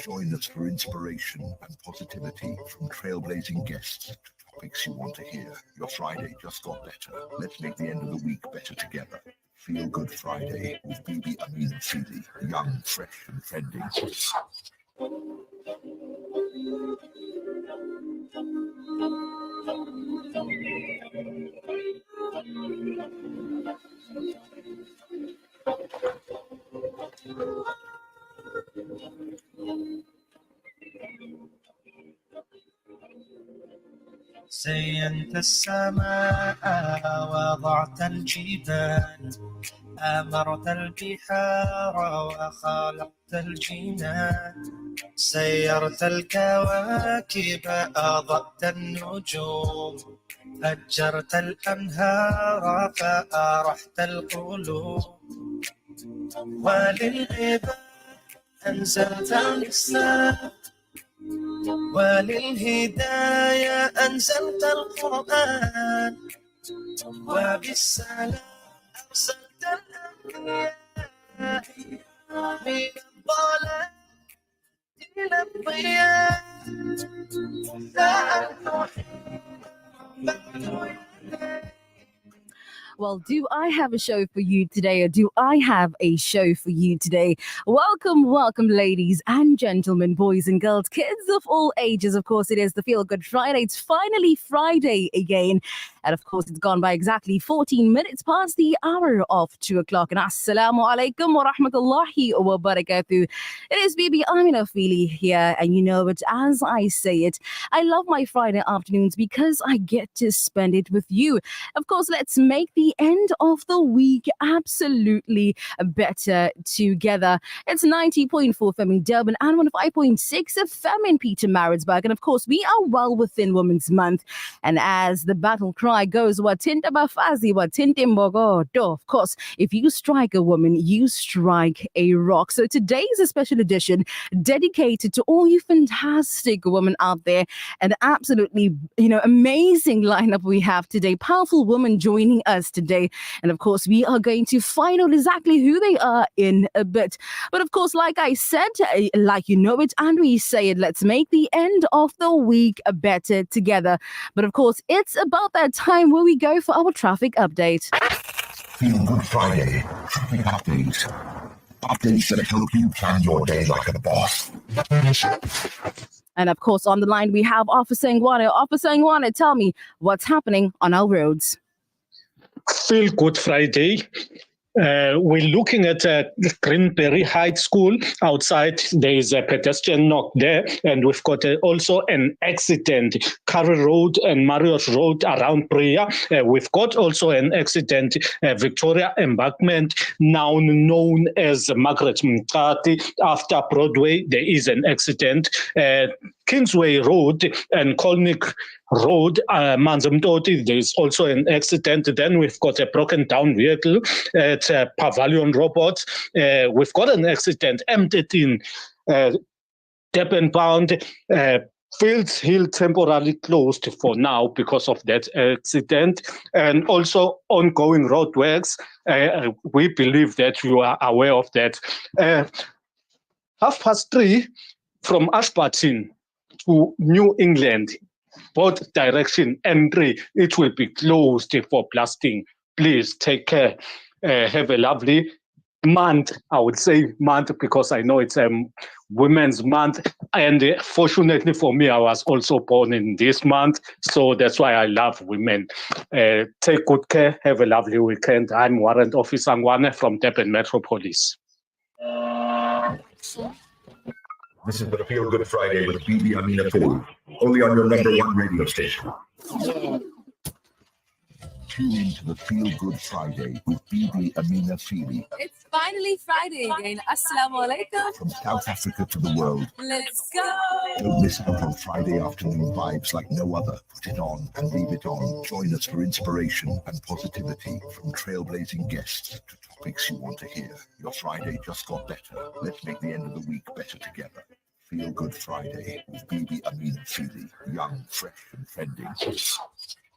Join us for inspiration and positivity from trailblazing guests to topics you want to hear. Your Friday just got better. Let's make the end of the week better together. Feel Good Friday with Bibi Amina Feely, young, fresh and trending. زينت السماء وضعت الجبال أمرت البحار وخلقت الجنان سيرت الكواكب أضأت النجوم فجرت الأنهار فأرحت القلوب وللعباد أنزلت الإسلام وللهداية أنزلت القرآن وبالسلام أرسلت الأنبياء من الضلال إلى الضياء لا أنحي Well, do I have a show for you today, or do I have a show for you today? Welcome, ladies and gentlemen, boys and girls, kids of all ages. Of course, it is the Feel Good Friday. It's finally Friday again. And of course, it's gone by exactly 14 minutes past the hour of 2 o'clock. And assalamu alaikum wa rahmatullahi wa barakatuh. It is Bibi Amina Feely here. And you know it, as I say it, I love my Friday afternoons because I get to spend it with you. Of course, let's make the end of the week absolutely better together. It's 90.4 FM in Durban and 105.6 FM in Peter Maritzburg. And of course, we are well within Women's Month. And as the battle cry goes, Watinta Bafazi, Watinta Mbogodo. Of course, if you strike a woman, you strike a rock. So today is a special edition dedicated to all you fantastic women out there. And absolutely, amazing lineup we have today. Powerful women joining us today. And of course, we are going to find out exactly who they are in a bit. But of course, like I said, like you know it, and we say it, let's make the end of the week better together. But of course, it's about that time where we go for our traffic update. Feel Good Friday. Traffic updates. Updates that help you plan your day like a boss. And of course, on the line, we have Officer Ngwane. Officer Ngwane, tell me what's happening on our roads. Feel Good Friday. We're looking at Greenberry High School. Outside, there is a pedestrian knock there, and we've got also an accident, Curry Road and Marriott Road around Priya. We've got also an accident, Victoria Embankment, now known as Margaret Mccarthy. After Broadway, there is an accident. Kingsway Road and Colnick Road, Manzamtoti, there is also an accident. Then we've got a broken down vehicle at Pavilion Robots. We've got an accident, M13, Durban bound. Fields Hill temporarily closed for now because of that accident, and also ongoing roadworks. We believe that you are aware of that. 3:30 from Ashburton to New England, both direction N3, it will be closed for blasting. Please take care. Have a lovely month. I would say month because I know it's Women's Month. And fortunately for me, I was also born in this month. So that's why I love women. Take good care. Have a lovely weekend. I'm Warrant Officer Ngwane from Durban Metropolis. This is the Feel Good Friday with Bibi Amina Feely, only on your #1 radio station. Tune into the Feel Good Friday with Bibi Amina Feely. It's finally Friday again. Assalamu alaikum. From South Africa to the world. Let's go. Don't miss out on Friday afternoon vibes like no other. Put it on and leave it on. Join us for inspiration and positivity from trailblazing guests to topics you want to hear. Your Friday just got better. Let's make the end of the week better together. Feel Good Friday with Bibi Amina Feely, young, fresh and trending.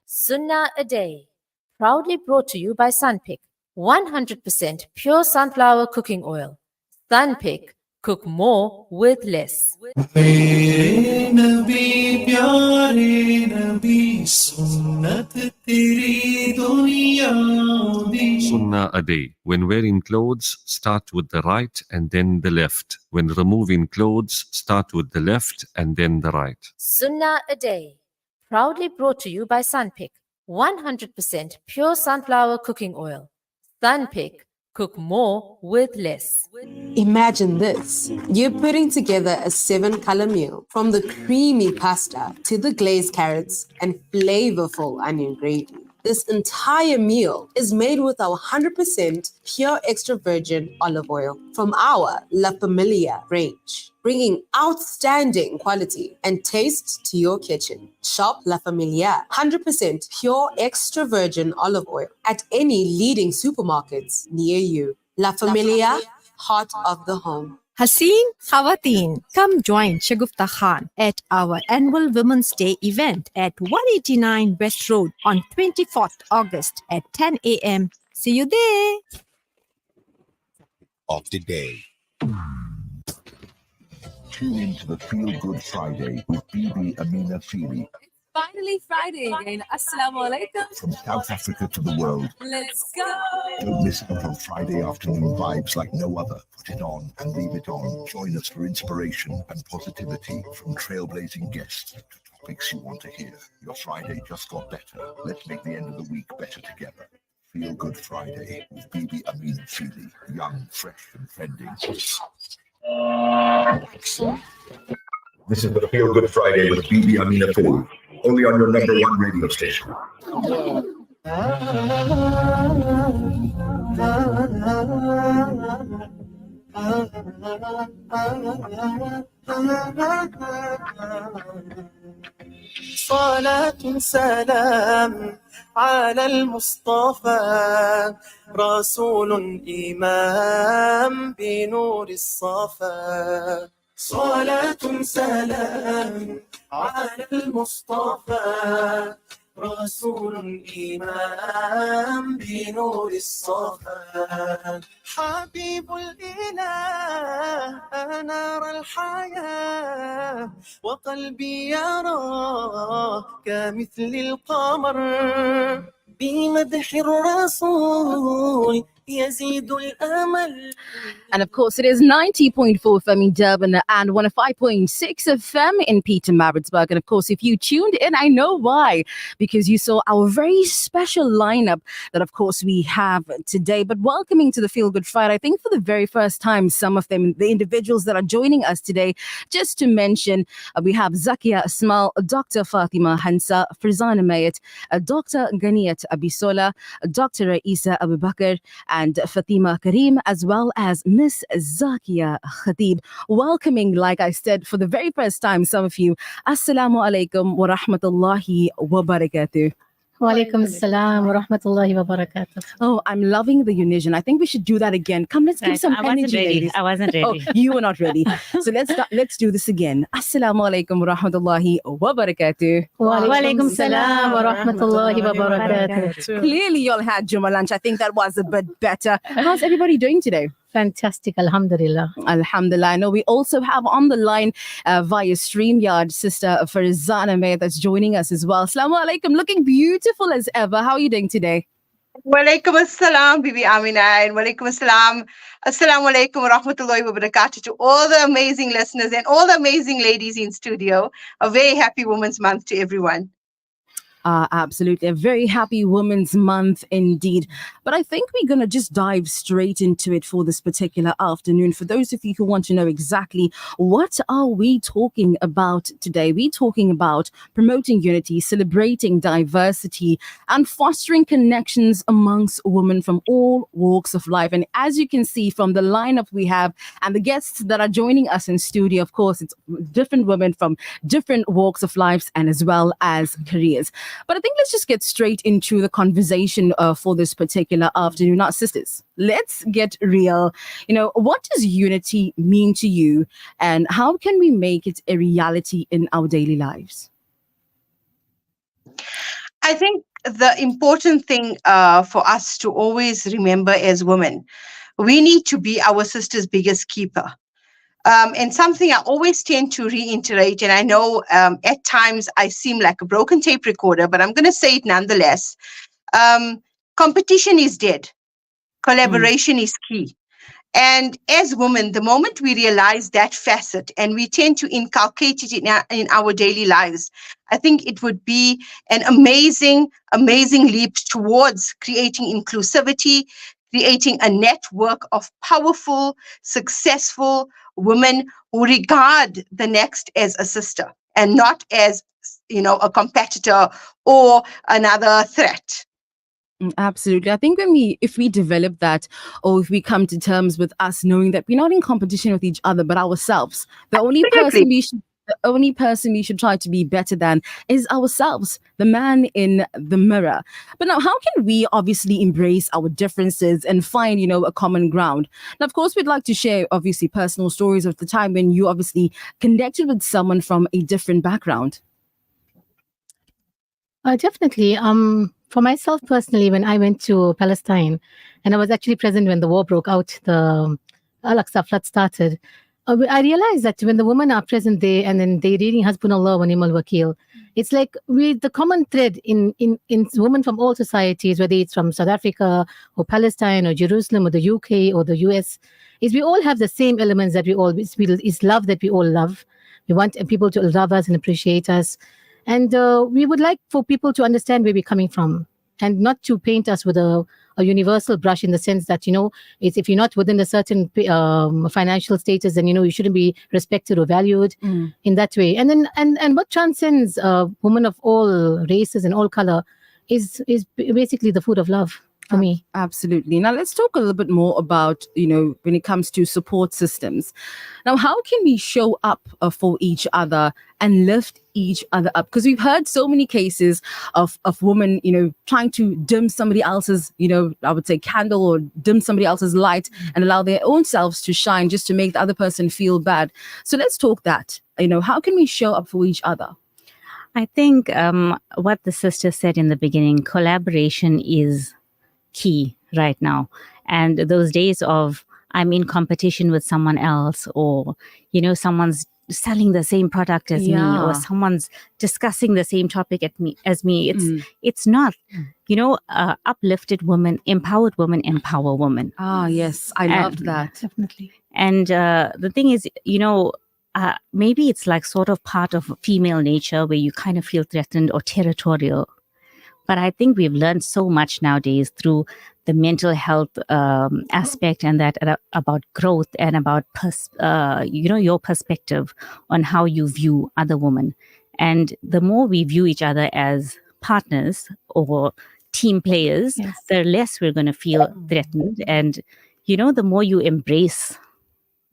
Sunnah a Day. Proudly brought to you by Sunpick. 100% pure sunflower cooking oil. Sunpick. cook more with less. मेरे नबी प्यारे नबी सुन्नत तेरी दुनिया दी Sunnah a day. When wearing clothes, start with the right and then the left. When removing clothes, start with the left and then the right. Sunnah a day. Proudly brought to you by Sunpick. 100% pure sunflower cooking oil. Sunpick. Cook more with less. Imagine this. You're putting together a 7-color meal, from the creamy pasta to the glazed carrots and flavorful onion gravy. This entire meal is made with our 100% pure extra virgin olive oil from our La Familia range, bringing outstanding quality and taste to your kitchen. Shop La Familia 100% pure extra virgin olive oil at any leading supermarkets near you. La Familia, heart of the home. Haseen Khawateen, come join Shagufta Khan at our annual Women's Day event at 189 West Road on 24th August at 10 a.m. See you there. Of the day. Tune in to the Feel Good Friday with Bibi Amina Feely. Finally Friday again. Assalamu alaikum. From South Africa to the world. Let's go. Don't miss out on Friday afternoon vibes like no other. Put it on and leave it on. Join us for inspiration and positivity from trailblazing guests to topics you want to hear. Your Friday just got better. Let's make the end of the week better together. Feel Good Friday with Bibi Amina Feely. Young, fresh and trending. This is the Feel Good Friday with Bibi Amina Feely. Only on your #1 radio station. صلاة سلام على المصطفى رسول إمام بنور الصفا صلاة سلام على المصطفى رسول إمام بنور الصفا حبيب الإله أنار الحياة وقلبي يراه كمثل القمر بمدح الرسول يزيد الأمل. And of course, it is 90.4 FM in Durban and 105.6 FM in Peter Maritzburg. And of course, if you tuned in, I know why, because you saw our very special lineup that, of course, we have today. But welcoming to the Feel Good Friday, I think for the very first time, some of them, the individuals that are joining us today, just to mention, we have Zakia Ismail, Dr. Fatima Hansa, Farzana Mayet, Dr. Ghaniyat Abisola, Dr. Isa Abubakar, and Fatima Karim, as well as Miss Zakia Khatib. Welcoming, like I said, for the very first time, some of you. Assalamu alaikum wa rahmatullahi wa barakatuh. Wa alaikum assalam wa rahmatullahi wa barakatuh. Oh, I'm loving the Unison. I think we should do that again. Come, let's give some energy, ladies. I wasn't ready. Oh, you were not ready. So let's do this again. Assalamu alaikum wa rahmatullahi wa barakatuh. Wa alaikum assalam wa rahmatullahi wa barakatuh. Clearly, y'all had Juma lunch. I think that was a bit better. How's everybody doing today? Fantastic, alhamdulillah. Alhamdulillah. I know we also have on the line via StreamYard Sister Farzana May that's joining us as well. Assalamu alaikum. Looking beautiful as ever. How are you doing today? Walaikum assalam, Bibi Amina, and walaikum assalam. Assalamu alaikum wa rahmatullahi wa barakatuh to all the amazing listeners and all the amazing ladies in studio. A very happy Women's Month to everyone. Absolutely. A very happy Women's Month indeed. But I think we're going to just dive straight into it for this particular afternoon. For those of you who want to know exactly what are we talking about today, we're talking about promoting unity, celebrating diversity, and fostering connections amongst women from all walks of life. And as you can see from the lineup we have and the guests that are joining us in studio, of course, it's different women from different walks of life and as well as careers. But I think let's just get straight into the conversation for this particular afternoon. Now, sisters, let's get real. You know, what does unity mean to you, and how can we make it a reality in our daily lives? I think the important thing for us to always remember as women, we need to be our sister's biggest keeper. And something I always tend to reiterate, and I know at times I seem like a broken tape recorder, but I'm going to say it nonetheless. Competition is dead. Collaboration is key. And as women, the moment we realize that facet and we tend to inculcate it in our daily lives, I think it would be an amazing, amazing leap towards creating inclusivity, creating a network of powerful, successful women who regard the next as a sister and not as, a competitor or another threat. Absolutely. I think if we develop that, or if we come to terms with us knowing that we're not in competition with each other, but ourselves, the only person we should try to be better than is ourselves, the man in the mirror. But now, how can we obviously embrace our differences and find, a common ground? Now, of course, we'd like to share obviously personal stories of the time when you obviously connected with someone from a different background. Definitely. For myself personally, when I went to Palestine, and I was actually present when the war broke out, the Al-Aqsa flood started, I realized that when the women are present there and then they reading Hasbunallah wa ni'mal wakil, it's like the common thread in women from all societies, whether it's from South Africa or Palestine or Jerusalem or the UK or the US, is we all have the same elements that it's love that we all love. We want people to love us and appreciate us. And we would like for people to understand where we're coming from and not to paint us with a universal brush in the sense that, it's if you're not within a certain financial status, then, you shouldn't be respected or valued in that way. And then and what transcends women of all races and all color is basically the food of love for me. Absolutely. Now let's talk a little bit more about, when it comes to support systems. Now, how can we show up for each other and lift each other up? Because we've heard so many cases of women, trying to dim somebody else's, I would say candle or dim somebody else's light and allow their own selves to shine just to make the other person feel bad. So let's talk that. How can we show up for each other? I think what the sister said in the beginning, collaboration is key right now. And those days of I'm in competition with someone else, or someone's selling the same product as me, or someone's discussing the same topic as me, it's not. Uplifted women, empowered women empower women. Yes, I loved that. Definitely. And the thing is, maybe it's like sort of part of female nature where you kind of feel threatened or territorial. But I think we've learned so much nowadays through the mental health aspect and that about growth and about your perspective on how you view other women. And the more we view each other as partners or team players, the less we're going to feel threatened. And the more you embrace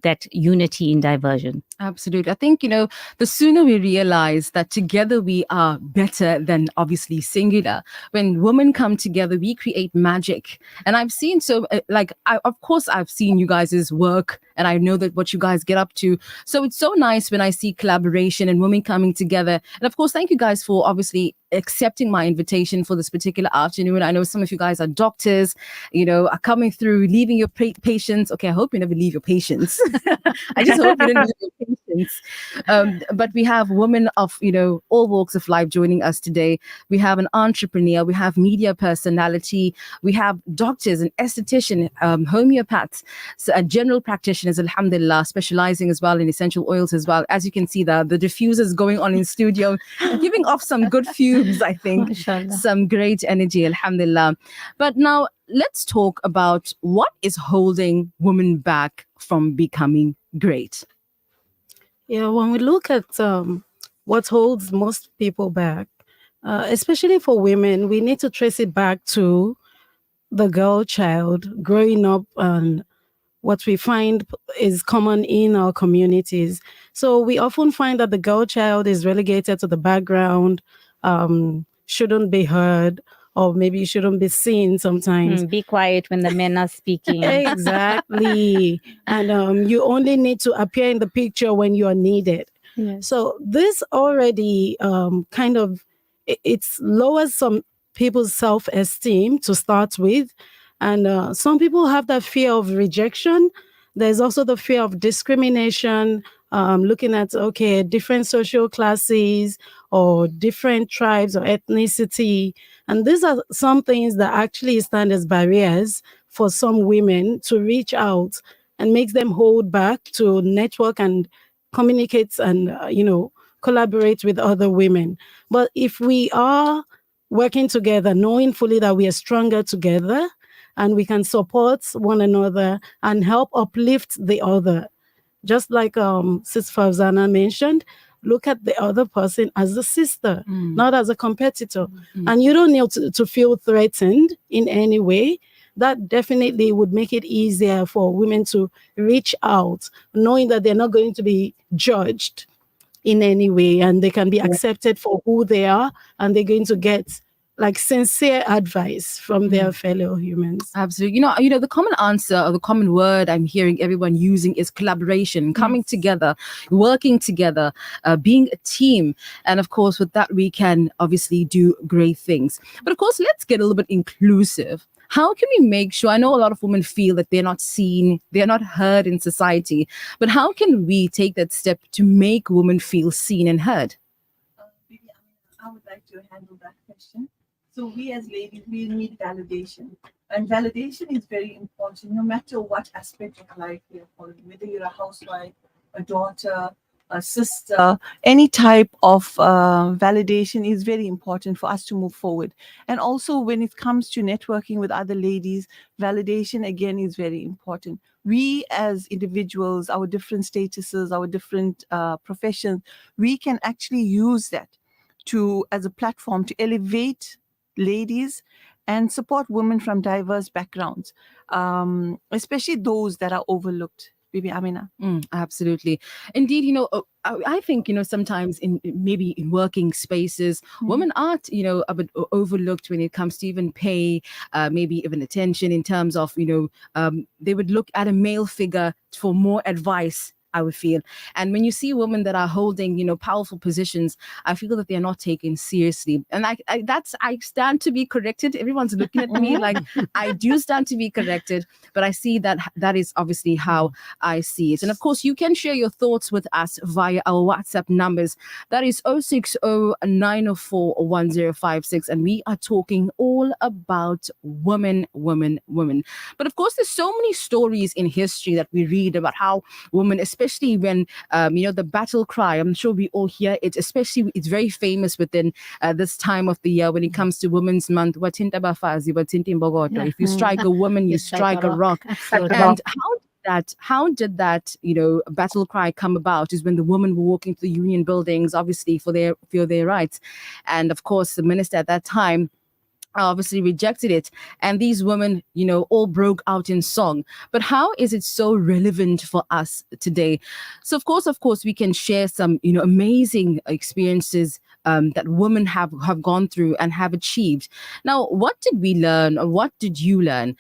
that unity in diversion. Absolutely. I think, the sooner we realize that together we are better than obviously singular. When women come together, we create magic. And I've seen of course, I've seen you guys' work and I know that what you guys get up to. So it's so nice when I see collaboration and women coming together. And of course, thank you guys for obviously accepting my invitation for this particular afternoon. I know some of you guys are doctors, are coming through, leaving your patients. Okay, I hope you never leave your patients. I just hope you didn't leave your patients. But we have women of, all walks of life joining us today. We have an entrepreneur, we have media personality, we have doctors, an esthetician, homeopaths, general practitioners, alhamdulillah, specializing as well in essential oils as well. As you can see, the diffusers going on in studio, giving off some good fumes, I think. Some great energy, alhamdulillah. But now let's talk about what is holding women back from becoming great. Yeah, when we look at what holds most people back, especially for women, we need to trace it back to the girl child growing up and what we find is common in our communities. So we often find that the girl child is relegated to the background, shouldn't be heard, or maybe shouldn't be seen sometimes. Be quiet when the men are speaking. Exactly. And you only need to appear in the picture when you are needed. Yes. So this already it lowers some people's self-esteem to start with. And some people have that fear of rejection. There's also the fear of discrimination, looking at, okay, different social classes or different tribes or ethnicity. And these are some things that actually stand as barriers for some women to reach out, and makes them hold back to network and communicate and, collaborate with other women. But if we are working together, knowing fully that we are stronger together and we can support one another and help uplift the other, just like Sis Fauzana mentioned, look at the other person as a sister, not as a competitor. And you don't need to feel threatened in any way. That definitely would make it easier for women to reach out, knowing that they're not going to be judged in any way, and they can be accepted for who they are, and they're going to get like sincere advice from their fellow humans. Absolutely. The common answer or the common word I'm hearing everyone using is collaboration, coming together, working together, being a team. And of course, with that, we can obviously do great things. But of course, let's get a little bit inclusive. How can we make sure, I know a lot of women feel that they're not seen, they're not heard in society, but how can we take that step to make women feel seen and heard? I would like to handle that question. So we as ladies, we need validation. And validation is very important, no matter what aspect of life you're following, whether you're a housewife, a daughter, a sister, any type of validation is very important for us to move forward. And also when it comes to networking with other ladies, validation again is very important. We as individuals, our different statuses, our different professions, we can actually use that as a platform to elevate ladies and support women from diverse backgrounds, especially those that are overlooked. Bibi Amina. Absolutely. Indeed, I think, sometimes maybe in working spaces, women are, a bit overlooked when it comes to even pay, maybe even attention in terms of, they would look at a male figure for more advice, I would feel. And when you see women that are holding, powerful positions, I feel that they're not taken seriously. And I stand to be corrected. Everyone's looking at me like I do stand to be corrected, but I see that is obviously how I see it. And of course, you can share your thoughts with us via our WhatsApp numbers. That is 060-904-1056. And we are talking all about women. But of course, there's so many stories in history that we read about how women, especially when, the battle cry, I'm sure we all hear it, especially it's very famous within this time of the year when it comes to Women's Month. If you strike a woman, you strike a rock. And how did that battle cry come about is when the women were walking to the union buildings, obviously for their rights. And of course, the minister at that time obviously rejected it, and these women all broke out in song. But how is it so relevant for us today? So of course we can share some amazing experiences that women have gone through and have achieved. Now, what did we learn, or what did you learn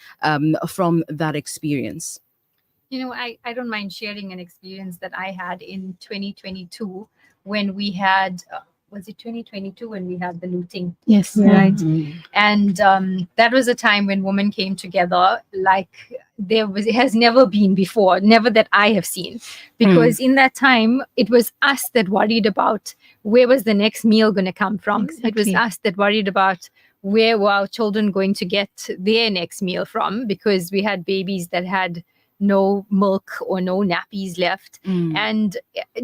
from that experience? I don't mind sharing an experience that I had in 2022 when we had was it 2022 when we had the looting? Yes. Right. And that was a time when women came together like it has never been before, never that I have seen. Because in that time, it was us that worried about where was the next meal going to come from. Exactly. It was us that worried about where were our children going to get their next meal from, because we had babies that had no milk or no nappies left. And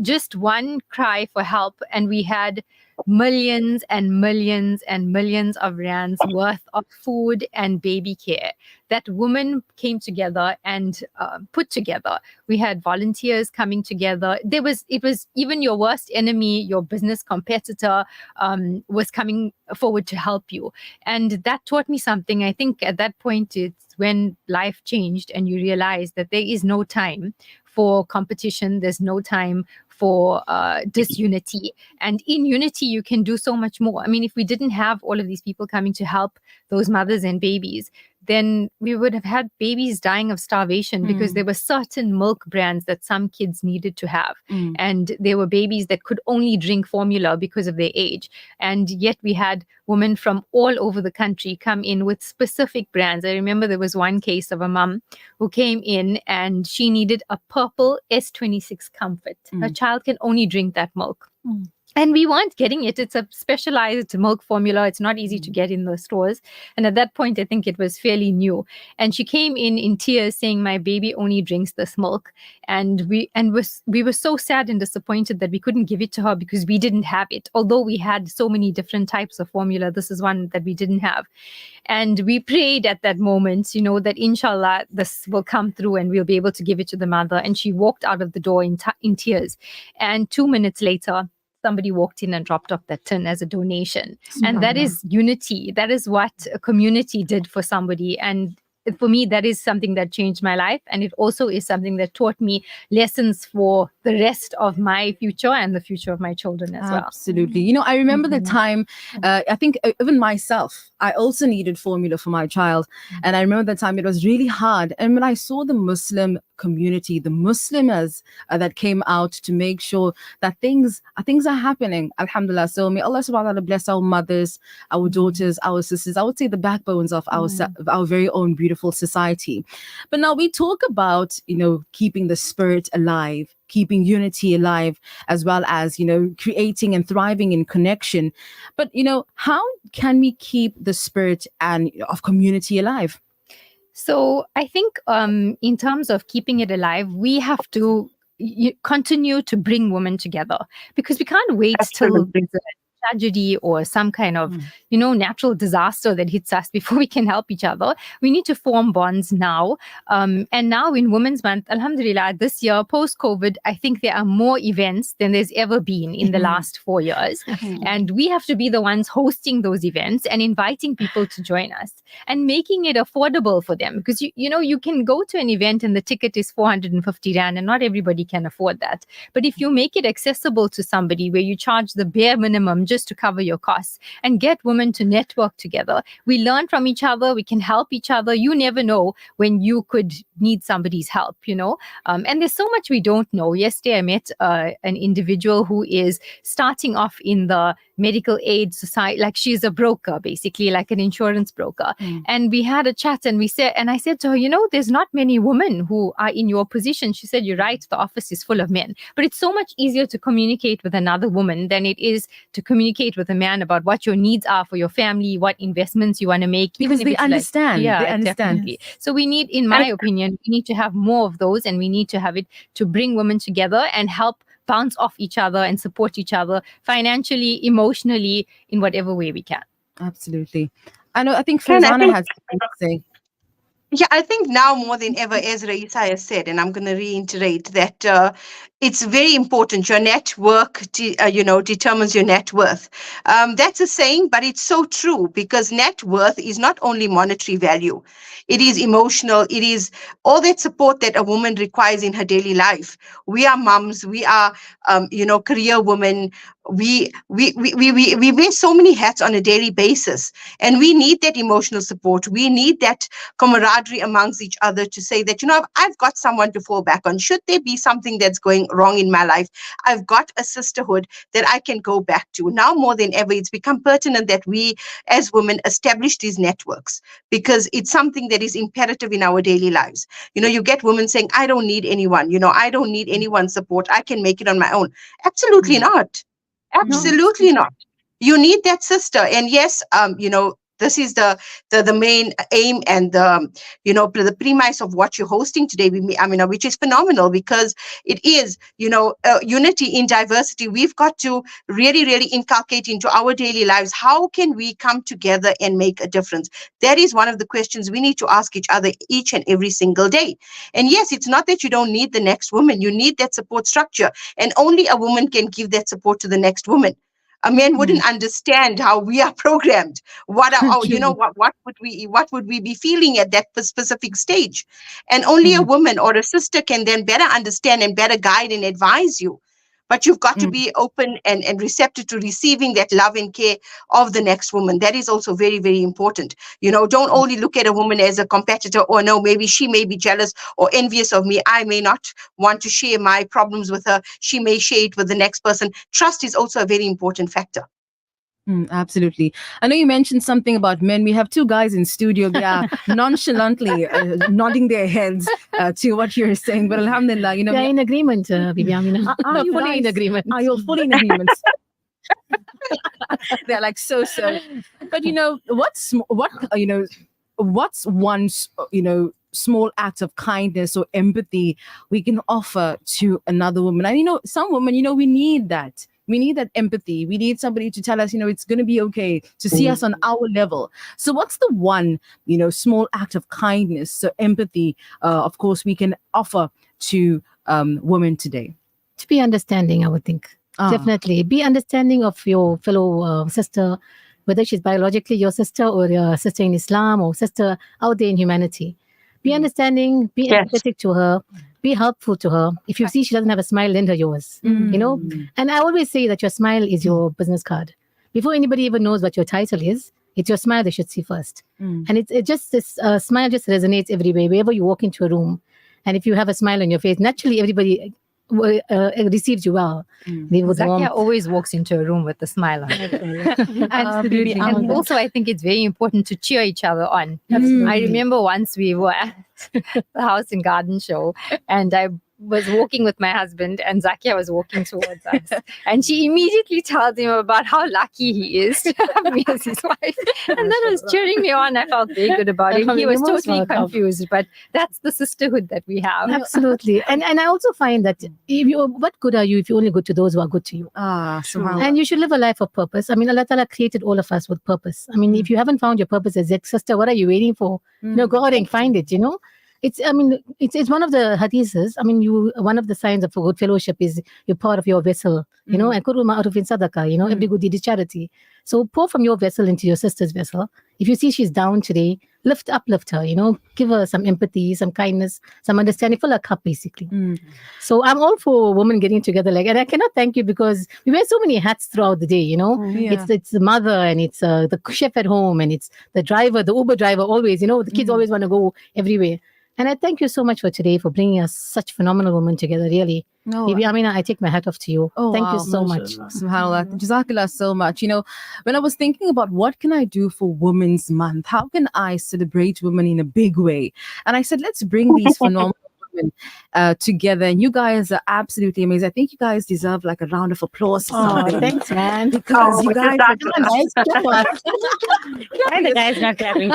just one cry for help, and we had millions and millions and millions of rands worth of food and baby care that women came together and put together. We had volunteers coming together. It was even your worst enemy, your business competitor, was coming forward to help you. And that taught me something. I think at that point, it's when life changed and you realize that there is no time for competition. There's no time for disunity. And in unity, you can do so much more. I mean, if we didn't have all of these people coming to help those mothers and babies, then we would have had babies dying of starvation because there were certain milk brands that some kids needed to have. And there were babies that could only drink formula because of their age. And yet we had women from all over the country come in with specific brands. I remember there was one case of a mum who came in and she needed a purple S26 Comfort. Her child can only drink that milk. And we weren't getting it. It's a specialized milk formula. It's not easy to get in the stores. And at that point, I think it was fairly new. And she came in tears saying, my baby only drinks this milk. And we were so sad and disappointed that we couldn't give it to her because we didn't have it. Although we had so many different types of formula, this is one that we didn't have. And we prayed at that moment, you know, that inshallah, this will come through and we'll be able to give it to the mother. And she walked out of the door in tears. And 2 minutes later, somebody walked in and dropped off that tin as a donation. And that is unity. That is what a community did for somebody. And for me, that is something that changed my life. And it also is something that taught me lessons for the rest of my future and the future of my children as well. Absolutely. You know, I remember the time, I think even myself, I also needed formula for my child. And I remember the time it was really hard. And when I saw the Muslim community, the Muslims that came out to make sure that things are happening, alhamdulillah. So may Allah subhanahu wa ta'ala bless our mothers, our daughters, our sisters. I would say the backbones of our very own beautiful society. But now we talk about, you know, keeping the spirit alive, keeping unity alive, as well as, you know, creating and thriving in connection. But, you know, how can we keep the spirit of community alive? So I think in terms of keeping it alive, we have to continue to bring women together because we can't wait till there's a tragedy or some kind of, you know, natural disaster that hits us before we can help each other. We need to form bonds now. And now in Women's Month, alhamdulillah, this year, post-COVID, I think there are more events than there's ever been in the last 4 years. And we have to be the ones hosting those events and inviting people to join us and making it affordable for them. Because, you know, you can go to an event and the ticket is 450 Rand and not everybody can afford that. But if you make it accessible to somebody where you charge the bare minimum just to cover your costs and get women to network together. We learn from each other. We can help each other. You never know when you could need somebody's help, you know. And there's so much we don't know. Yesterday, I met an individual who is starting off in the medical aid society, like she's a broker, basically like an insurance broker. And we had a chat and I said to her, you know, there's not many women who are in your position. She said, you're right, the office is full of men, but it's so much easier to communicate with another woman than it is to communicate with a man about what your needs are for your family, what investments you want to make. Because they understand. Like, they understand. Definitely. So we need, in my opinion, we need to have more of those, and we need to have it to bring women together and help bounce off each other and support each other financially, emotionally, in whatever way we can. Absolutely. I think Farzana has something to say. Yeah, I think now more than ever, as Raisa has said, and I'm going to reiterate that it's very important. Your network, determines your net worth. That's a saying, but it's so true because net worth is not only monetary value. It is emotional. It is all that support that a woman requires in her daily life. We are mums. We are, career women. We wear so many hats on a daily basis, and we need that emotional support. We need that camaraderie amongst each other to say that, I've got someone to fall back on. Should there be something that's going wrong in my life, I've got a sisterhood that I can go back to. Now more than ever, it's become pertinent that we as women establish these networks because it's something that is imperative in our daily lives. You get women saying, I don't need anyone, I don't need anyone's support. I can make it on my own. Absolutely not. Absolutely not. You need that sister. And yes, this is the main aim and the premise of what you're hosting today, which is phenomenal because it is, unity in diversity. We've got to really, really inculcate into our daily lives. How can we come together and make a difference? That is one of the questions we need to ask each other each and every single day. And yes, it's not that you don't need the next woman. You need that support structure. And only a woman can give that support to the next woman. A man wouldn't understand how we are programmed. What would we be feeling at that specific stage? And only a woman or a sister can then better understand and better guide and advise you. but you've got to be open and receptive to receiving that love and care of the next woman. That is also very, very important. You know, don't only look at a woman as a competitor, or no, maybe she may be jealous or envious of me. I may not want to share my problems with her. She may share it with the next person. Trust is also a very important factor. Absolutely. I know you mentioned something about men. We have two guys in studio. They are nonchalantly nodding their heads to what you're saying. But alhamdulillah, you know, They're in agreement, Bibi Amina. Are you fully in guys- agreement? Are you fully in agreement? They're like so. But you know, what's one small act of kindness or empathy we can offer to another woman? And you know, some women, you know, we need that. We need that empathy. We need somebody to tell us, you know, it's going to be okay, to see us on our level. So what's the one, you know, small act of kindness, so empathy, of course, we can offer to women today? To be understanding, I would think. Definitely. Be understanding of your fellow sister, whether she's biologically your sister or your sister in Islam or sister out there in humanity. Be understanding, be empathetic to her, be helpful to her. If you see she doesn't have a smile, lend her yours. You know? And I always say that your smile is your business card. Before anybody even knows what your title is, it's your smile they should see first. And it just, this smile just resonates everywhere, wherever you walk into a room. And if you have a smile on your face, naturally everybody receives you well. Zakia always walks into a room with a smile on. Absolutely. And also, I think it's very important to cheer each other on. I remember once we were at the House and Garden show, and I was walking with my husband, and Zakia was walking towards us, and she immediately tells him about how lucky he is to have me as his wife, and that was cheering me on. I felt very good about it. He was totally confused, but that's the sisterhood that we have. Absolutely. And I also find that what good are you if you're only good to those who are good to you? And you should live a life of purpose. I mean, Allah Ta'ala created all of us with purpose. I mean, if you haven't found your purpose as a sister, what are you waiting for? You know, go out and find it, you know? It's one of the hadiths. I mean, one of the signs of a good fellowship is you're part of your vessel, you know, and kuruma out of sadaqah, you know, every good deed is charity. So pour from your vessel into your sister's vessel. If you see she's down today, uplift her, you know, give her some empathy, some kindness, some understanding, fill her cup basically. So I'm all for women getting together, and I cannot thank you because we wear so many hats throughout the day, you know. It's the mother, and it's the chef at home, and it's the driver, the Uber driver always, you know, the kids always want to go everywhere. And I thank you so much for today, for bringing us such phenomenal women together, really. Bibi Amina, I take my hat off to you. Thank you so much. SubhanAllah. Jazakallah so much. You know, when I was thinking about what can I do for Women's Month, how can I celebrate women in a big way? And I said, let's bring these phenomenal women together. And you guys are absolutely amazing. I think you guys deserve like a round of applause. Thanks, man. Because you guys are Why the guys not clapping?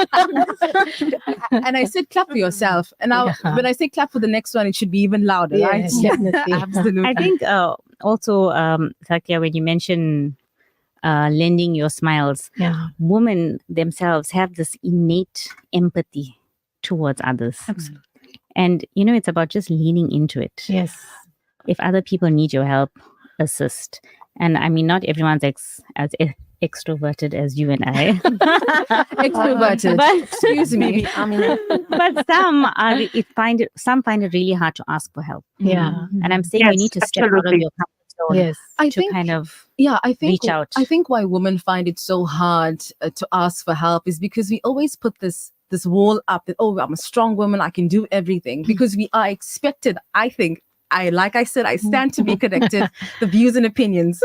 And I said clap for yourself. And now when I say clap for the next one, it should be even louder, right? Definitely. Absolutely. I think also, Zakia, when you mention lending your smiles, women themselves have this innate empathy towards others. Absolutely. And, you know, it's about just leaning into it. Yes. If other people need your help, assist. And I mean, not everyone's as extroverted as you and I. Extroverted. But, excuse me. But some find it really hard to ask for help. Yeah. And I'm saying you need to step out of your comfort zone. I to think, kind of I think reach out. I think why women find it so hard to ask for help is because we always put this wall up that, oh, I'm a strong woman, I can do everything, because we are expected, I think, like I said, I stand to be connected, the views and opinions.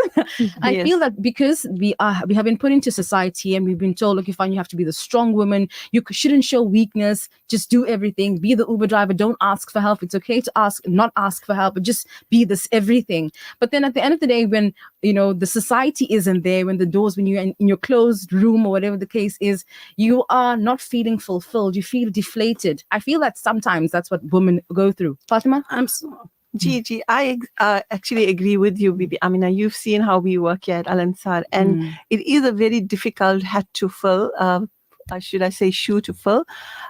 I feel that because we have been put into society and we've been told, look, fine, you have to be the strong woman, you shouldn't show weakness, just do everything, be the Uber driver, don't ask for help. It's okay to not ask for help, but just be this everything. But then at the end of the day, when, you know, the society isn't there, when you're in your closed room or whatever the case is, you are not feeling fulfilled, you feel deflated. I feel that sometimes that's what women go through. Fatima? Gigi, I actually agree with you, Bibi Amina. You've seen how we work here at Al Ansar, and it is a very difficult hat to fill. Should I say shoe to fill?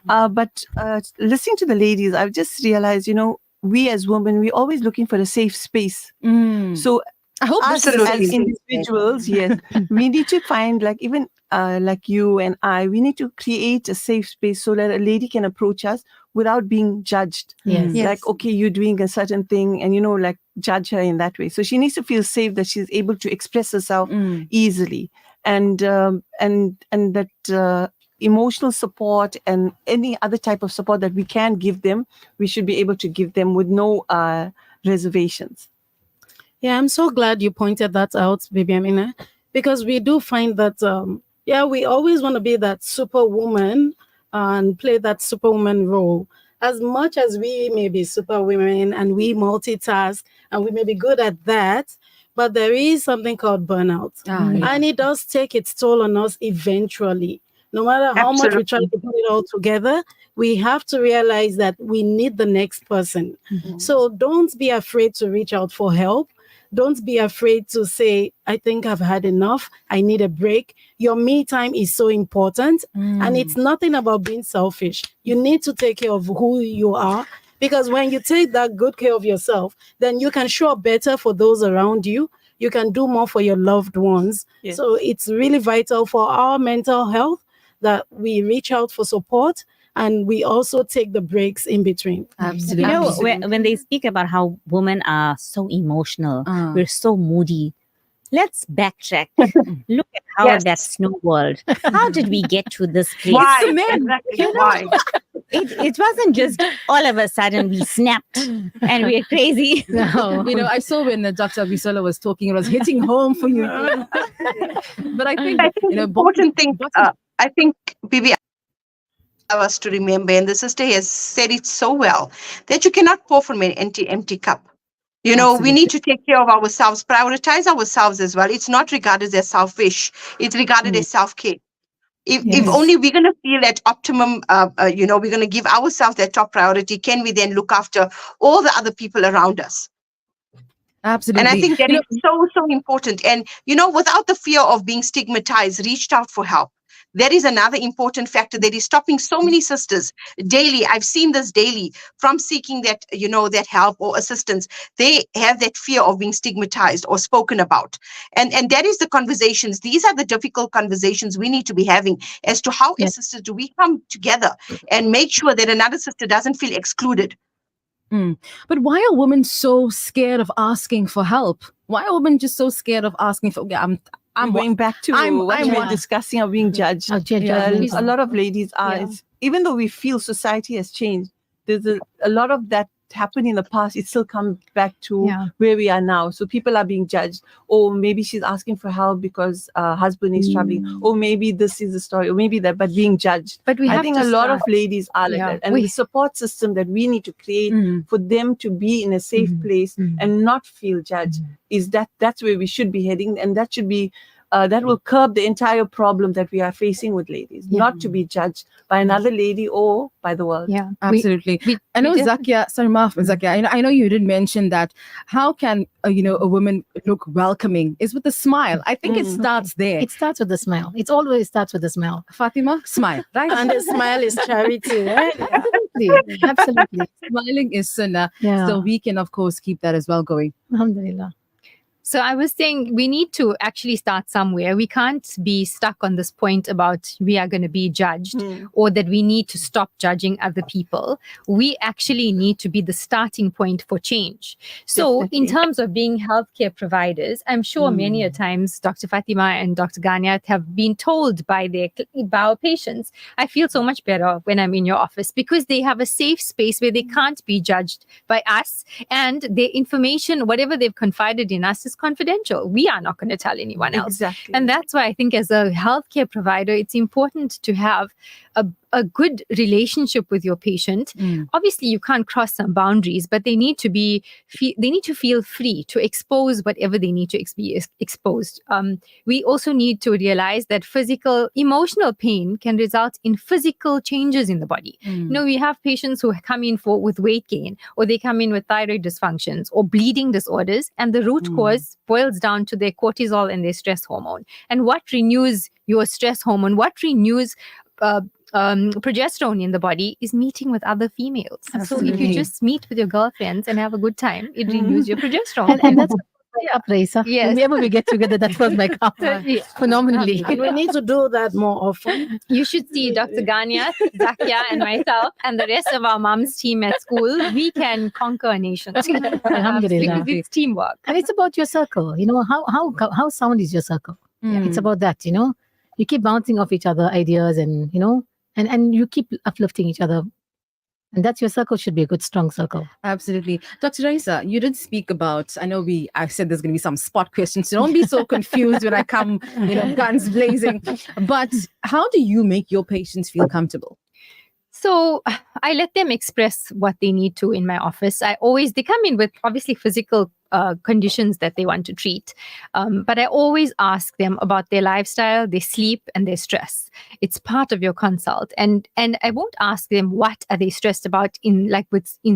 But listening to the ladies, I've just realized, you know, we as women, we're always looking for a safe space. So I hope us as individuals, we need to find, like, even like you and I, we need to create a safe space so that a lady can approach us without being judged. Yes. Like, okay, you're doing a certain thing, and, you know, like, judge her in that way. So she needs to feel safe that she's able to express herself easily, and that emotional support and any other type of support that we can give them, we should be able to give them with no reservations. Yeah, I'm so glad you pointed that out, Bibi Amina, because we do find that, we always want to be that superwoman and play that superwoman role. As much as we may be superwomen and we multitask and we may be good at that, but there is something called burnout. And it does take its toll on us eventually. No matter how much we try to put it all together, we have to realize that we need the next person. So don't be afraid to reach out for help. Don't be afraid to say, I think I've had enough. I need a break. Your me time is so important. And it's nothing about being selfish. You need to take care of who you are, because when you take that good care of yourself, then you can show up better for those around you. You can do more for your loved ones. Yes. So it's really vital for our mental health that we reach out for support and we also take the breaks in between. You know, when they speak about how women are so emotional, we're so moody. Let's backtrack. Look at how that snowballed. How did we get to this place? Why? Men, Exactly. Why? It wasn't just all of a sudden we snapped and we're crazy. No. You know, I saw when Dr. Bisola was talking, it was hitting home for you. But I think the important thing, I think, Bibi, us to remember, and the sister has said it so well, that you cannot pour from an empty cup. You know, we need to take care of ourselves, prioritize ourselves as well. It's not regarded as selfish. It's regarded as self-care. If only we're going to feel at optimum, we're going to give ourselves that top priority, can we then look after all the other people around us? Absolutely. And I think that is so important. And, without the fear of being stigmatized, reached out for help. That is another important factor that is stopping so many sisters daily. I've seen this daily from seeking that, that help or assistance. They have that fear of being stigmatized or spoken about. And that is the conversations. These are the difficult conversations we need to be having as to how as sisters do we come together and make sure that another sister doesn't feel excluded. But why are women so scared of asking for help? Why are women just so scared of asking for, I'm going back to what we were discussing of being judged. A lot of ladies are, even though we feel society has changed, there's a lot of that happened in the past. It still comes back to where we are now. So people are being judged. Or maybe she's asking for help because her husband is struggling. Or maybe this is the story. Or maybe that, but being judged. But I think a lot of ladies are like that. And the support system that we need to create for them to be in a safe place and not feel judged is that's where we should be heading. And that should be that will curb the entire problem that we are facing with ladies, not to be judged by another lady or by the world. Yeah, absolutely. I know Zakia, sorry, Maaf, Zakia, I know you did mention that. How can, a woman look welcoming is with a smile. I think it starts there. It starts with a smile. It always starts with a smile. Fatima, smile, right? And a smile is charity, right? Absolutely. Smiling is sunnah. Yeah. So we can, of course, keep that as well going. Alhamdulillah. So I was saying we need to actually start somewhere. We can't be stuck on this point about we are going to be judged or that we need to stop judging other people. We actually need to be the starting point for change. So in terms of being healthcare providers, I'm sure many a times Dr. Fatima and Dr. Ganiat have been told by our patients, I feel so much better when I'm in your office, because they have a safe space where they can't be judged by us, and their information, whatever they've confided in us, is confidential. We are not going to tell anyone else. Exactly. And that's why I think as a healthcare provider, it's important to have a good relationship with your patient. Obviously, you can't cross some boundaries, but they need to feel free to expose whatever they need to be exposed. We also need to realize that emotional pain can result in physical changes in the body. We have patients who come in with weight gain, or they come in with thyroid dysfunctions or bleeding disorders, and the root cause boils down to their cortisol and their stress hormone. And what renews your stress hormone, what renews progesterone in the body, is meeting with other females. Absolutely. So if you just meet with your girlfriends and have a good time, it renews your progesterone. And that's up, Raisa. Yes. Whenever we get together, that fills my cup phenomenally. We need to do that more often. You should see Dr. Ganya, Zakia, and myself, and the rest of our mums team at school. We can conquer a nation together. Alhamdulillah. Because it's teamwork. And it's about your circle. You know, how sound is your circle? It's about that, you know. You keep bouncing off each other ideas and, you know, and you keep uplifting each other. And that's your circle should be a good, strong circle. Absolutely. Dr. Raisa, you did speak about, I said there's going to be some spot questions. So don't be so confused when I come, guns blazing. But how do you make your patients feel comfortable? So I let them express what they need to in my office. They come in with obviously physical conditions that they want to treat. But I always ask them about their lifestyle, their sleep, and their stress. It's part of your consult. And I won't ask them what are they stressed about in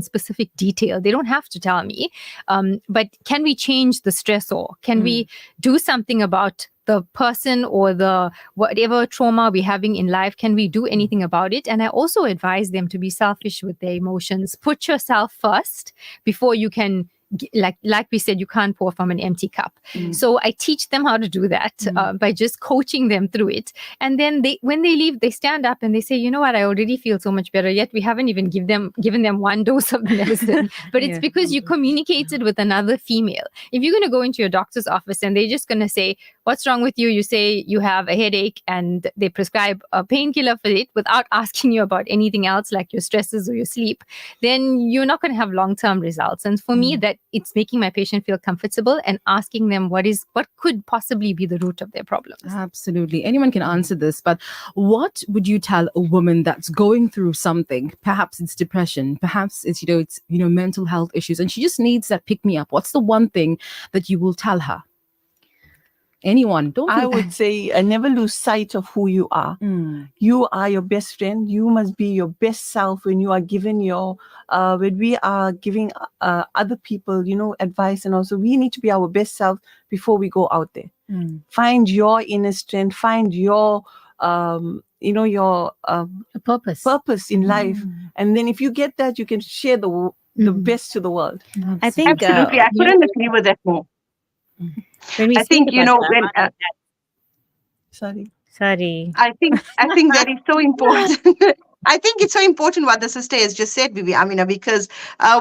specific detail. They don't have to tell me. But can we change the stressor? Can we do something about the person or the whatever trauma we're having in life? Can we do anything about it? And I also advise them to be selfish with their emotions. Put yourself first before you can, like we said, you can't pour from an empty cup. So I teach them how to do that by just coaching them through it. And then when they leave, they stand up and they say, you know what, I already feel so much better, yet we haven't even given them one dose of the medicine. But it's because you communicated with another female. If you're going to go into your doctor's office and they're just going to say, what's wrong with you? You say you have a headache and they prescribe a painkiller for it without asking you about anything else like your stresses or your sleep, then you're not going to have long-term results. And for me, that it's making my patient feel comfortable and asking them what could possibly be the root of their problems. Absolutely. Anyone can answer this, but what would you tell a woman that's going through something? Perhaps it's depression, perhaps it's mental health issues, and she just needs that pick-me-up. What's the one thing that you will tell her? Anyone? I would say never lose sight of who you are. You are your best friend. You must be your best self when you are giving when we are giving other people, advice, and also we need to be our best self before we go out there. Find your inner strength. Find your purpose in life, and then if you get that, you can share the best to the world. I think absolutely, I couldn't agree with that more. When I think sorry. I think that is so important. I think it's so important what the sister has just said, Bibi Amina, because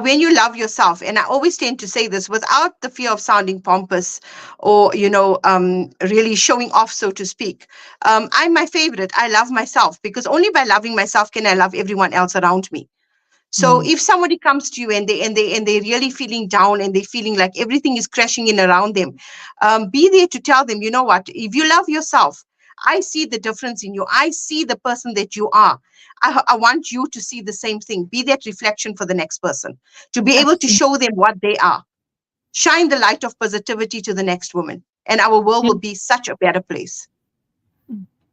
when you love yourself, and I always tend to say this without the fear of sounding pompous or really showing off, so to speak. I'm my favorite. I love myself because only by loving myself can I love everyone else around me. So if somebody comes to you and they're really feeling down and they're feeling like everything is crashing in around them, be there to tell them, you know what, if you love yourself, I see the difference in you. I see the person that you are. I want you to see the same thing. Be that reflection for the next person, to be able to show them what they are. Shine the light of positivity to the next woman, and our world will be such a better place.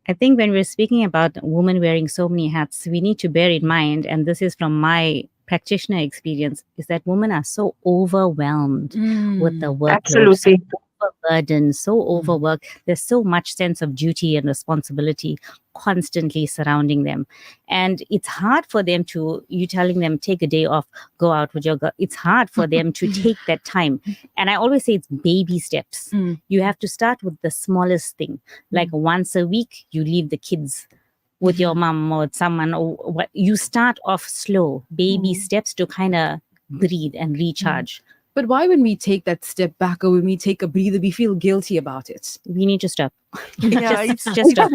I think when we're speaking about women wearing so many hats, we need to bear in mind, and this is from my practitioner experience, is that women are so overwhelmed with the work. Absolutely. Overburdened, so overworked. There's so much sense of duty and responsibility constantly surrounding them. And it's hard for them you telling them, take a day off, go out with your girl. It's hard for them to take that time. And I always say it's baby steps. You have to start with the smallest thing. Like once a week, you leave the kids with your mom or someone, or what. You start off slow, baby steps to kind of breathe and recharge. But why when we take that step back or when we take a breather, we feel guilty about it? We need to stop. Yeah, just stop.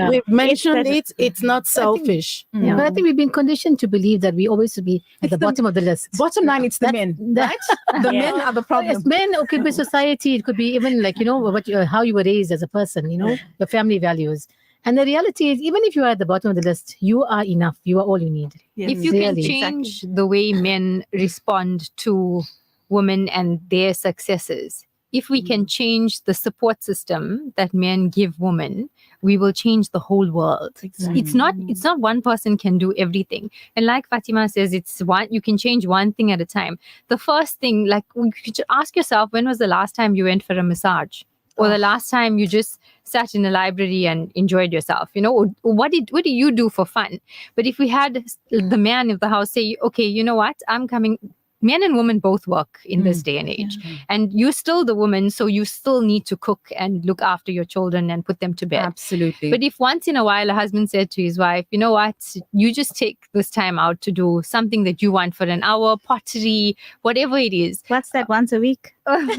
We've mentioned it's not selfish. But I think we've been conditioned to believe that we always should be at the bottom of the list. Bottom line, it's the men, right? The men are the problem. As men, it could be society. It could be even like, how you were raised as a person, your family values. And the reality is, even if you are at the bottom of the list, you are enough. You are all you need. If you can change the way men respond to women and their successes, if we can change the support system that men give women, we will change the whole world. It's not one person can do everything. And like Fatima says, you can change one thing at a time. The first thing, like you should ask yourself, when was the last time you went for a massage? Or the last time you just sat in a library and enjoyed yourself, or what do you do for fun? But if we had the man of the house say, okay, you know what, I'm coming men and women both work in this day and age. And you're still the woman, so you still need to cook and look after your children and put them to bed. Absolutely. But if once in a while a husband said to his wife, you know what, you just take this time out to do something that you want for an hour, pottery, whatever it is. What's that, once a week? Once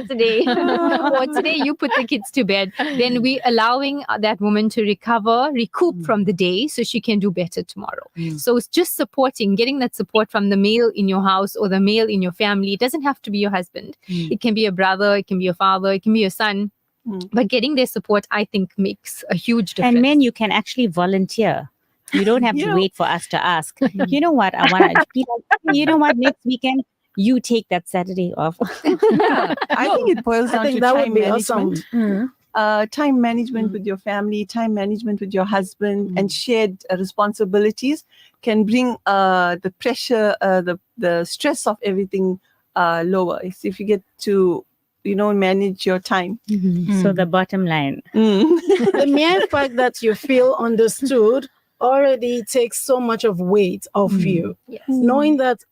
a day. Or today you put the kids to bed. Then we allowing that woman to recoup from the day so she can do better tomorrow. So it's just supporting, getting that support from the male in your house or the male in your family. It doesn't have to be your husband. It can be a brother, it can be your father, it can be your son. But getting their support, I think, makes a huge difference. And men, you can actually volunteer. You don't have to wait for us to ask. You know what? I want to be like, you know what? Next weekend, you take that Saturday off. I think it boils down to that would time be management. awesome. Time management with your family, time management with your husband, and shared responsibilities can bring the pressure, the stress of everything lower. If you get to, manage your time. So the bottom line. The mere fact that you feel understood already takes so much of weight off you. Yes. Knowing that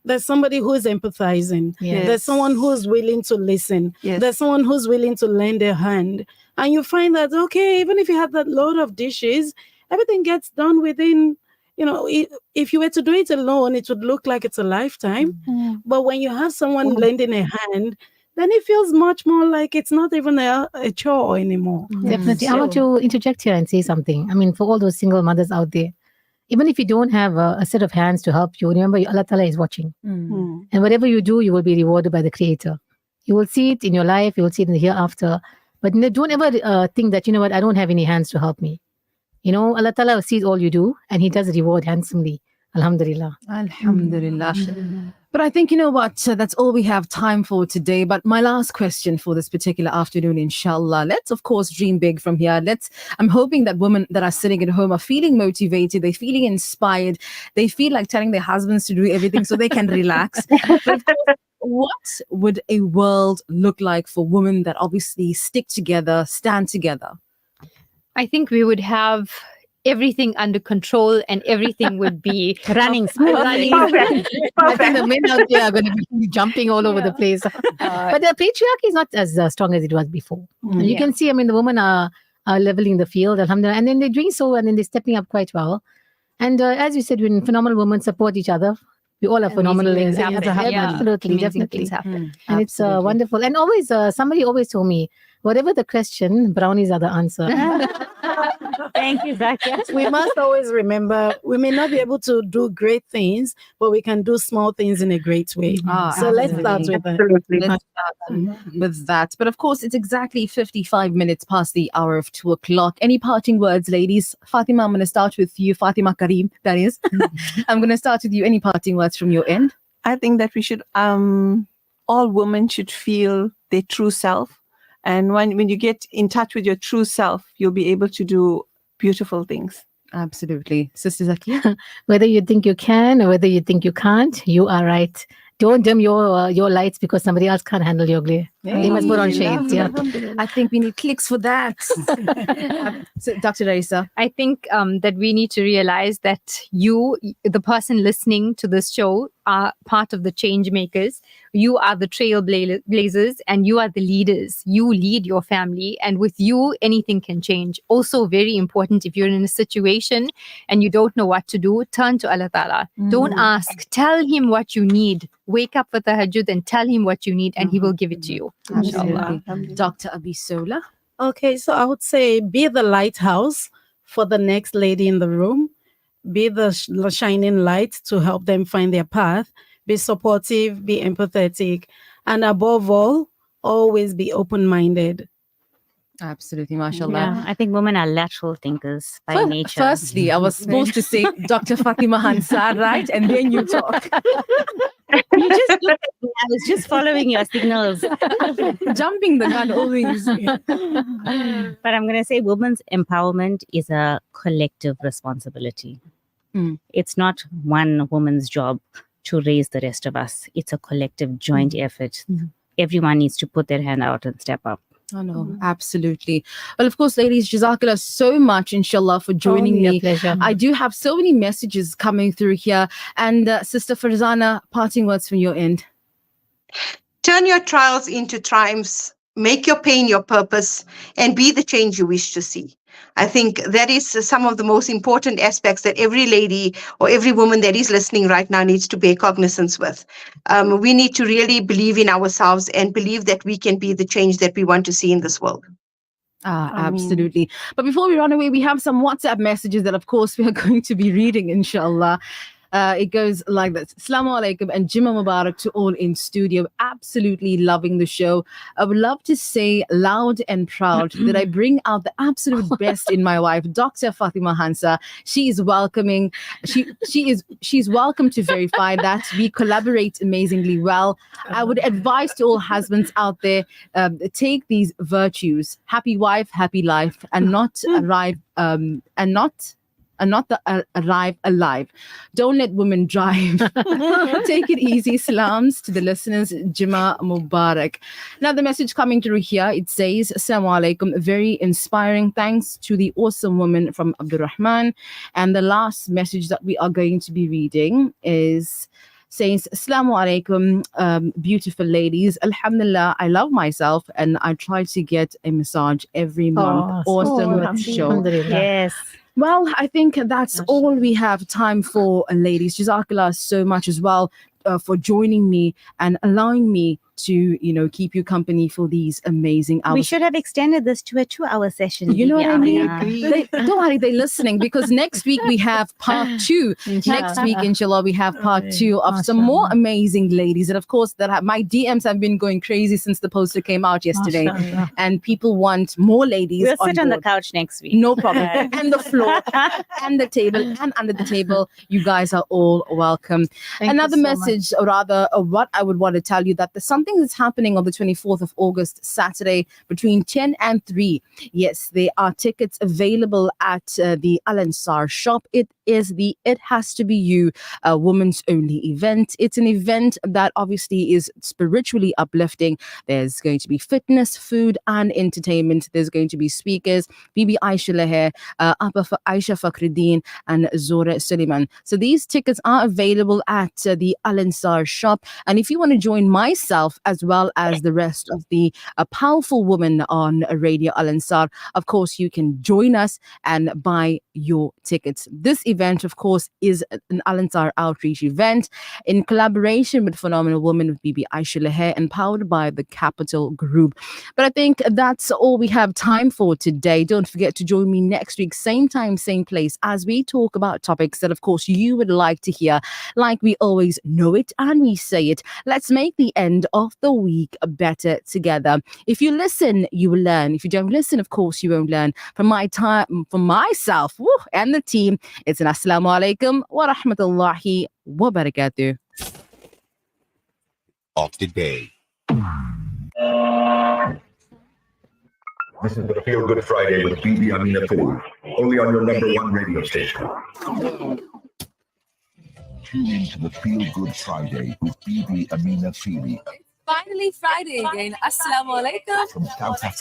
there's somebody who's empathizing. Yes. There's someone who's willing to listen. Yes. There's someone who's willing to lend a hand. And you find that, okay, even if you have that load of dishes, everything gets done within, if you were to do it alone, it would look like it's a lifetime. But when you have someone lending a hand, then it feels much more like it's not even a chore anymore. Definitely. I want to interject here and say something. I mean, for all those single mothers out there, even if you don't have a set of hands to help you, remember Allah Ta'ala is watching. And whatever you do, you will be rewarded by the Creator. You will see it in your life, you will see it in the hereafter. But don't ever think that, I don't have any hands to help me. Allah Ta'ala sees all you do and He does reward handsomely. Alhamdulillah. Alhamdulillah. But I think, that's all we have time for today. But my last question for this particular afternoon, inshallah, let's of course dream big from here. I'm hoping that women that are sitting at home are feeling motivated, they're feeling inspired, they feel like telling their husbands to do everything so they can relax. But what would a world look like for women that obviously stick together, stand together? I think we would have everything under control and everything would be running smoothly. I think the men out there are going to be jumping all over the place. But the patriarchy is not as strong as it was before. And you can see, the women are leveling the field, alhamdulillah, and then they're doing so and then they're stepping up quite well. And as you said, when phenomenal women support each other, we all are phenomenal. Absolutely, definitely. And it's wonderful. And always, somebody always told me, whatever the question, brownies are the answer. Thank you, Zakia. We must always remember, we may not be able to do great things, but we can do small things in a great way. So let's start with that. Let's start with that. But of course, it's exactly 55 minutes past the hour of 2:00. Any parting words, ladies? Fatima, I'm going to start with you. Fatima Karim, that is. I'm going to start with you. Any parting words from your end? I think that we should, all women should feel their true self. And when you get in touch with your true self, you'll be able to do beautiful things. Absolutely. Sister Zakia? Whether you think you can or whether you think you can't, you are right. Don't dim your lights because somebody else can't handle your glare. They must put on shades. Yeah. I think we need clicks for that. So, Dr. Raisa? I think that we need to realize that you, the person listening to this show, are part of the change makers. You are the trailblazers and you are the leaders. You lead your family, and with you, anything can change. Also, very important, if you're in a situation and you don't know what to do, turn to Allah Ta'ala. Don't ask. Tell Him what you need. Wake up for tahajjud and tell Him what you need, and He will give it to you. Inshallah. Dr. Abisola? Okay, so I would say be the lighthouse for the next lady in the room. Be the shining light to help them find their path. Be supportive, be empathetic, and above all, always be open-minded. Absolutely, mashallah. Yeah, I think women are lateral thinkers by nature. Firstly, I was supposed to say Dr. Fatima Hansar, right? And then you talk. You just looked at me. I was just following your signals. Jumping the gun always. But I'm going to say women's empowerment is a collective responsibility. It's not one woman's job to raise the rest of us. It's a collective joint effort. Everyone needs to put their hand out and step up. Oh, no, absolutely. Well, of course, ladies, Jazakallah so much, inshallah, for joining Only a me. pleasure. I do have so many messages coming through here. And Sister Farzana, parting words from your end. Turn your trials into triumphs, make your pain your purpose, and be the change you wish to see. I think that is some of the most important aspects that every lady or every woman that is listening right now needs to bear cognizance with. We need to really believe in ourselves and believe that we can be the change that we want to see in this world. Absolutely. But before we run away, we have some WhatsApp messages that, of course, we are going to be reading, inshallah. It goes like this. Assalamu alaikum and Jimma Mubarak to all in studio. Absolutely loving the show. I would love to say loud and proud that I bring out the absolute best in my wife, Dr. Fatima Hansa. She is welcoming. She's welcome to verify that. We collaborate amazingly well. I would advise to all husbands out there, take these virtues, happy wife, happy life, and not arrive arrive alive. Don't let women drive. Take it easy. Salams to the listeners. Juma Mubarak. Now the message coming through here, it says, Assalamu alaikum. Very inspiring. Thanks to the awesome woman from Abdurrahman. And the last message that we are going to be reading is says, Assalamu alaikum, beautiful ladies. Alhamdulillah, I love myself and I try to get a massage every month. Awesome show. Yes. Well, I think that's all we have time for, ladies. Jazakallah so much as well for joining me and allowing me to, keep you company for these amazing hours. We should have extended this to a 2-hour session. You know what I mean? Amina. Don't worry, they're listening, because next week we have part 2. Next week, inshallah, we have part 2 of some more amazing ladies. And of course, my DMs have been going crazy since the poster came out yesterday. And people want more ladies. We'll sit on the couch next week. No problem. And the floor, and the table, and under the table. You guys are all welcome. Another message, or rather, what I would want to tell you, that there's something that's happening on the 24th of August, Saturday, between 10 and 3. Yes, there are tickets available at the Al Ansar shop. It is the It Has to Be You women's only event. It's an event that obviously is spiritually uplifting. There's going to be fitness, food, and entertainment. There's going to be speakers, Bibi Aisha Laher, Aisha Fakhruddin, and Zora Suleiman. So these tickets are available at the Al Ansar shop. And if you want to join myself as well as the rest of the powerful women on Radio Al Ansar, of course, you can join us and buy your tickets. This event, of course, is an Al Ansar outreach event in collaboration with Phenomenal Woman with Bibi Aisha Laher, empowered by the Capital Group. But I think that's all we have time for today. Don't forget to join me next week, same time, same place, as we talk about topics that, of course, you would like to hear, like we always know it and we say it. Let's make the end of the week better together. If you listen, you will learn. If you don't listen, of course, you won't learn. From myself and the team, it's an Assalamu alaikum wa rahmatullahi wa barakatuh. Of the day. This is the Feel Good Friday with Bibi Amina Fool, only on your #1 radio station. Tune in to the Feel Good Friday with Bibi Amina Fool. Finally Friday again. Assalamu alaikum. From South Africa.